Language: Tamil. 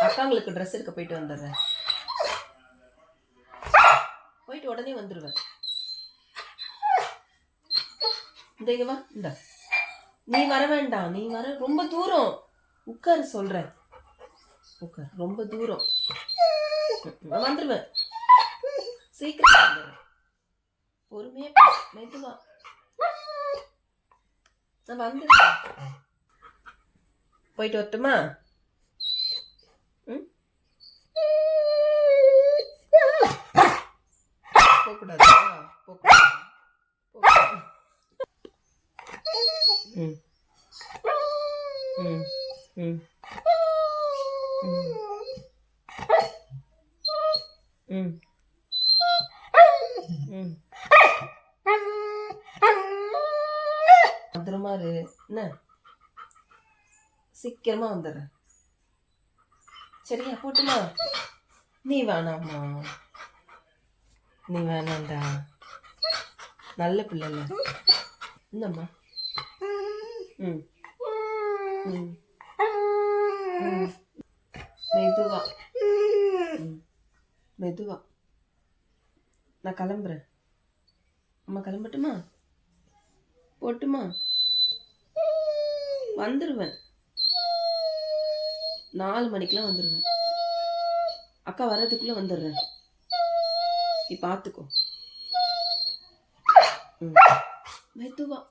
அக்காங்களுக்கு ட்ரெஸ் எடுக்க போயிட்டு வந்துடுறேன். போயிட்டு உடனே வந்துடுவேன். இந்த இங்க வா. இந்த நீ வர வேண்டாம், நீ வர ரொம்ப தூரம். உட்காரு சொல்றேன். உட்கார், ரொம்ப தூரம். வந்துடுவேன், சீக்கிரம் வந்துடுவேன். பொறுமையா மெதுவா நான் வந்துடுவேன். போயிட்டு வரட்டுமா? போகக்கூடாதா? போகக்கூடாது. ம் ம் ம் ம் ம் பத்திரமா இரு என்ன? சீக்கிரமா வந்துடுறேன். சரியா? போட்டுமா? நீ வேணாமா, நீ வேணாண்டா, நல்ல பிள்ளைல. இந்தம்மா. ம் ம் ம் மெதுவா. ம் மெதுவா. நான் கிளம்புறேன். அம்மா கிளம்பட்டுமா? போட்டுமா? வந்துடுவேன், 4 மணிக்கெலாம் வந்துடுவேன். அக்கா வர்றதுக்குள்ளே வந்துடுறேன். நீ பார்த்துக்கோ. மெதுவா.